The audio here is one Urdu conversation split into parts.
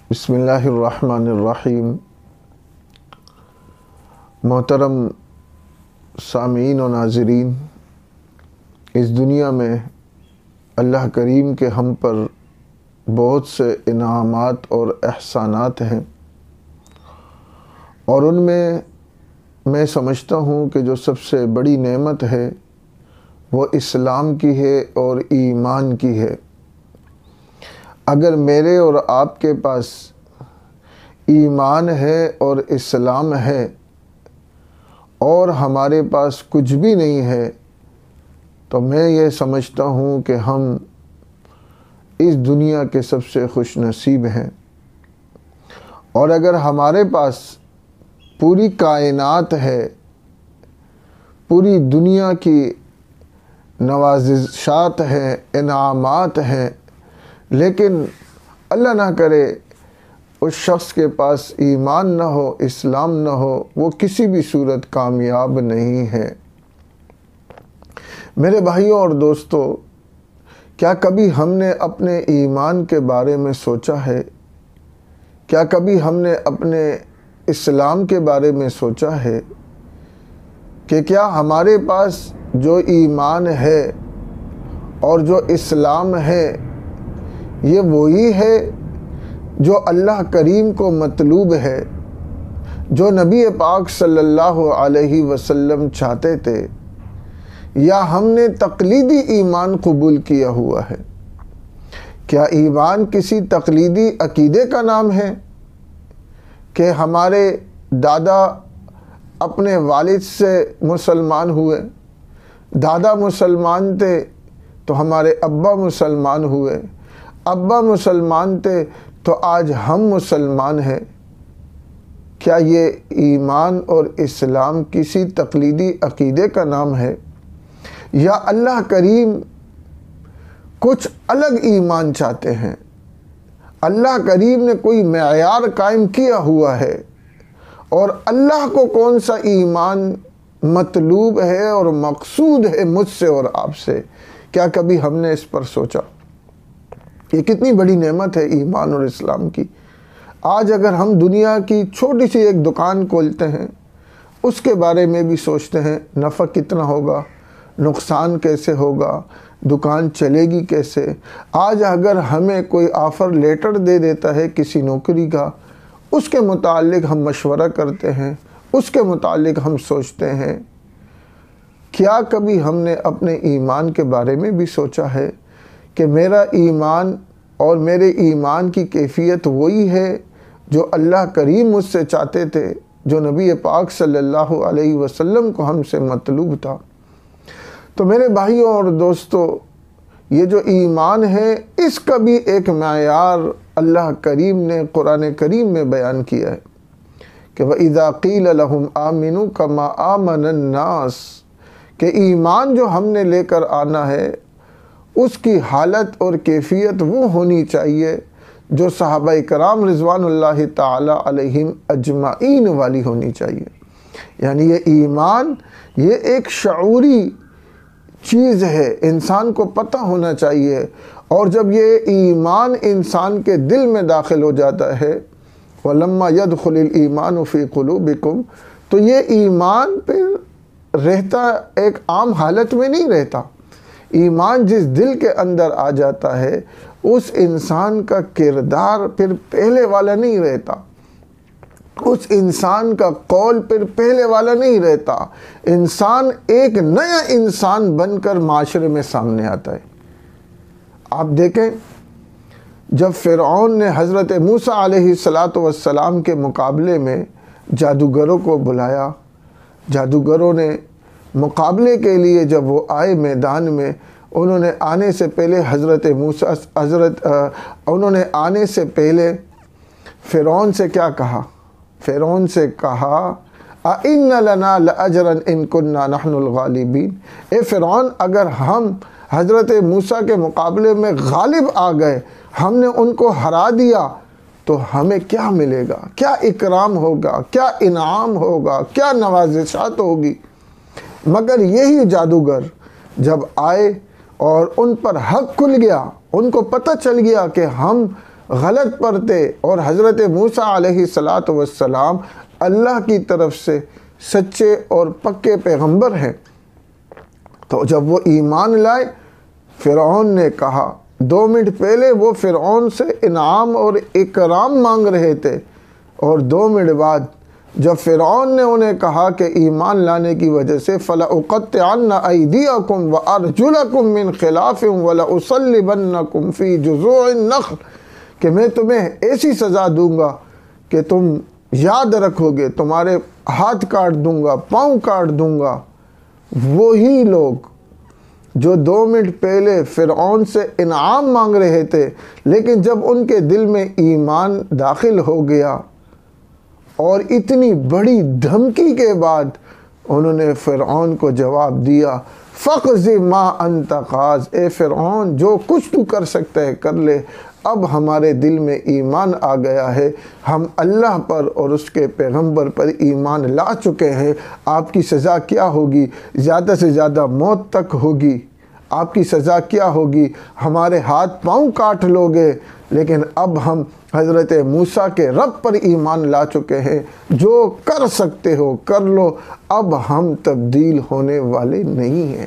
بسم اللہ الرحمن الرحیم۔ محترم سامعین و ناظرین، اس دنیا میں اللہ کریم کے ہم پر بہت سے انعامات اور احسانات ہیں، اور ان میں سمجھتا ہوں کہ جو سب سے بڑی نعمت ہے وہ اسلام کی ہے اور ایمان کی ہے۔ اگر میرے اور آپ کے پاس ایمان ہے اور اسلام ہے اور ہمارے پاس کچھ بھی نہیں ہے تو میں یہ سمجھتا ہوں کہ ہم اس دنیا کے سب سے خوش نصیب ہیں۔ اور اگر ہمارے پاس پوری کائنات ہے، پوری دنیا کی نوازشات ہیں، انعامات ہیں، لیکن اللہ نہ کرے اس شخص کے پاس ایمان نہ ہو، اسلام نہ ہو، وہ کسی بھی صورت کامیاب نہیں ہے۔ میرے بھائیوں اور دوستو، کیا کبھی ہم نے اپنے ایمان کے بارے میں سوچا ہے؟ کیا کبھی ہم نے اپنے اسلام کے بارے میں سوچا ہے کہ کیا ہمارے پاس جو ایمان ہے اور جو اسلام ہے یہ وہی ہے جو اللہ کریم کو مطلوب ہے، جو نبی پاک صلی اللہ علیہ وسلم چاہتے تھے، یا ہم نے تقلیدی ایمان قبول کیا ہوا ہے؟ کیا ایمان کسی تقلیدی عقیدے کا نام ہے کہ ہمارے دادا اپنے والد سے مسلمان ہوئے، دادا مسلمان تھے تو ہمارے ابا مسلمان ہوئے، ابا مسلمان تھے تو آج ہم مسلمان ہیں؟ کیا یہ ایمان اور اسلام کسی تقلیدی عقیدے کا نام ہے، یا اللہ کریم کچھ الگ ایمان چاہتے ہیں؟ اللہ کریم نے کوئی معیار قائم کیا ہوا ہے، اور اللہ کو کون سا ایمان مطلوب ہے اور مقصود ہے مجھ سے اور آپ سے؟ کیا کبھی ہم نے اس پر سوچا؟ یہ کتنی بڑی نعمت ہے ایمان اور اسلام کی۔ آج اگر ہم دنیا کی چھوٹی سی ایک دکان کھولتے ہیں، اس کے بارے میں بھی سوچتے ہیں نفع کتنا ہوگا، نقصان کیسے ہوگا، دکان چلے گی کیسے۔ آج اگر ہمیں کوئی آفر لیٹر دے دیتا ہے کسی نوکری کا، اس کے متعلق ہم مشورہ کرتے ہیں، اس کے متعلق ہم سوچتے ہیں۔ کیا کبھی ہم نے اپنے ایمان کے بارے میں بھی سوچا ہے کہ میرا ایمان اور میرے ایمان کی کیفیت وہی ہے جو اللہ کریم مجھ سے چاہتے تھے، جو نبی پاک صلی اللہ علیہ وسلم کو ہم سے مطلوب تھا؟ تو میرے بھائیوں اور دوستو، یہ جو ایمان ہے اس کا بھی ایک معیار اللہ کریم نے قرآن کریم میں بیان کیا ہے کہ وَإِذَا قِيلَ لَهُمْ آمِنُوا كَمَا آمَنَ النَّاسِ، کہ ایمان جو ہم نے لے کر آنا ہے اس کی حالت اور کیفیت وہ ہونی چاہیے جو صحابہ کرام رضوان اللہ تعالی علیہم اجمعین والی ہونی چاہیے۔ یعنی یہ ایمان یہ ایک شعوری چیز ہے، انسان کو پتہ ہونا چاہیے، اور جب یہ ایمان انسان کے دل میں داخل ہو جاتا ہے وَلَمَّا يَدْخُلِ الْإِيمَانُ فِي قُلُوبِكُمْ، تو یہ ایمان پھر رہتا ایک عام حالت میں نہیں رہتا۔ ایمان جس دل کے اندر آ جاتا ہے اس انسان کا کردار پھر پہلے والا نہیں رہتا، اس انسان کا قول پھر پہلے والا نہیں رہتا، انسان ایک نیا انسان بن کر معاشرے میں سامنے آتا ہے۔ آپ دیکھیں، جب فرعون نے حضرت موسیٰ علیہ السلام کے مقابلے میں جادوگروں کو بلایا، جادوگروں نے مقابلے کے لیے جب وہ آئے میدان میں، انہوں نے آنے سے پہلے انہوں نے آنے سے پہلے فرعون سے کیا کہا؟ فرعون سے کہا اِنَّ لَنَا لَأَجْرًا إِن كُنَّا نَحْنُ الْغَالِبِينَ، اے فرعون، اگر ہم حضرت موسیٰ کے مقابلے میں غالب آ گئے، ہم نے ان کو ہرا دیا، تو ہمیں کیا ملے گا؟ کیا اکرام ہوگا، کیا انعام ہوگا، کیا نوازشات ہوگی؟ مگر یہی جادوگر جب آئے اور ان پر حق کھل گیا، ان کو پتہ چل گیا کہ ہم غلط پر تھے، اور حضرت موسیٰ علیہ السلام اللہ کی طرف سے سچے اور پکے پیغمبر ہیں۔ تو جب وہ ایمان لائے، فرعون نے کہا، 2 منٹ پہلے وہ فرعون سے انعام اور اکرام مانگ رہے تھے، اور 2 منٹ بعد جب فرعون نے انہیں کہا کہ ایمان لانے کی وجہ سے فَلَأُقَطِّعَنَّ أَيْدِيَكُمْ وَأَرْجُلَكُمْ مِنْ خِلَافٍ وَلَأُصَلِّبَنَّكُمْ فِي جُذُوعِ النَّخْلِ، کہ میں تمہیں ایسی سزا دوں گا کہ تم یاد رکھو گے، تمہارے ہاتھ کاٹ دوں گا، پاؤں کاٹ دوں گا۔ وہی لوگ جو 2 منٹ پہلے فرعون سے انعام مانگ رہے تھے، لیکن جب ان کے دل میں ایمان داخل ہو گیا اور اتنی بڑی دھمکی کے بعد انہوں نے فرعون کو جواب دیا، فَقْضِ مَا أَنْتَ قَاضٍ، اے فرعون جو کچھ تو کر سکتا ہے کر لے، اب ہمارے دل میں ایمان آ گیا ہے، ہم اللہ پر اور اس کے پیغمبر پر ایمان لا چکے ہیں۔ آپ کی سزا کیا ہوگی؟ زیادہ سے زیادہ موت تک ہوگی۔ آپ کی سزا کیا ہوگی؟ ہمارے ہاتھ پاؤں کاٹ لو گے، لیکن اب ہم حضرت موسیٰ کے رب پر ایمان لا چکے ہیں، جو کر سکتے ہو کر لو، اب ہم تبدیل ہونے والے نہیں ہیں۔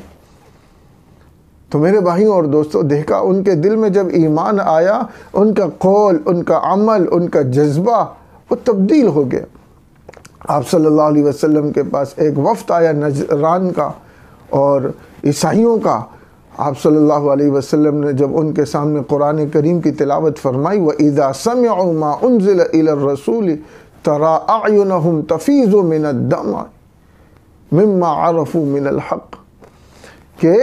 تو میرے بھائیوں اور دوستوں، دیکھا ان کے دل میں جب ایمان آیا، ان کا قول، ان کا عمل، ان کا جذبہ وہ تبدیل ہو گیا۔ آپ صلی اللہ علیہ وسلم کے پاس ایک وفد آیا نجران کا اور عیسائیوں کا۔ آپ صلی اللہ علیہ وسلم نے جب ان کے سامنے قرآن کریم کی تلاوت فرمائی، وَإِذَا سَمِعُوا مَا أُنزِلَ إِلَى الرَّسُولِ تَرَىٰ أَعْيُنَهُمْ تَفِيضُ مِنَ الدَّمْعِ مِمَّا عَرَفُوا مِنَ الْحَقِّ، کہ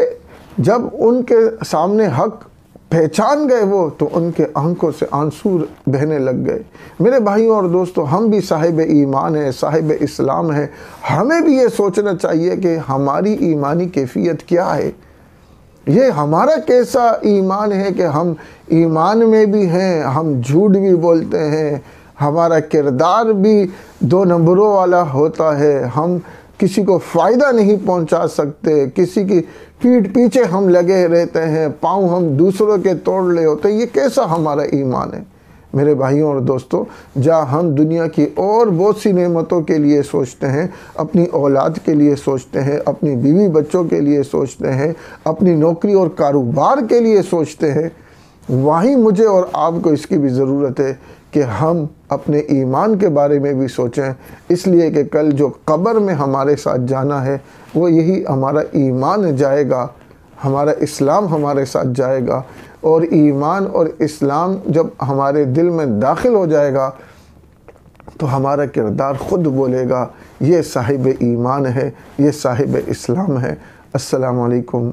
جب ان کے سامنے حق پہچان گئے وہ، تو ان کے آنکھوں سے آنسو بہنے لگ گئے۔ میرے بھائیوں اور دوستوں، ہم بھی صاحب ایمان ہیں، صاحب اسلام ہیں، ہمیں بھی یہ سوچنا چاہیے کہ ہماری ایمانی کیفیت کیا ہے، یہ ہمارا کیسا ایمان ہے کہ ہم ایمان میں بھی ہیں، ہم جھوٹ بھی بولتے ہیں، ہمارا کردار بھی 2 نمبروں والا ہوتا ہے، ہم کسی کو فائدہ نہیں پہنچا سکتے، کسی کی پیٹھ پیچھے ہم لگے رہتے ہیں، پاؤں ہم دوسروں کے توڑ لے ہوتے ہیں۔ یہ کیسا ہمارا ایمان ہے؟ میرے بھائیوں اور دوستوں، جہاں ہم دنیا کی اور بہت سی نعمتوں کے لیے سوچتے ہیں، اپنی اولاد کے لیے سوچتے ہیں، اپنی بیوی بچوں کے لیے سوچتے ہیں، اپنی نوکری اور کاروبار کے لیے سوچتے ہیں، وہیں مجھے اور آپ کو اس کی بھی ضرورت ہے کہ ہم اپنے ایمان کے بارے میں بھی سوچیں، اس لیے کہ کل جو قبر میں ہمارے ساتھ جانا ہے، وہ یہی ہمارا ایمان جائے گا، ہمارا اسلام ہمارے ساتھ جائے گا، اور ایمان اور اسلام جب ہمارے دل میں داخل ہو جائے گا تو ہمارا کردار خود بولے گا، یہ صاحب ایمان ہے، یہ صاحب اسلام ہے۔ السلام علیکم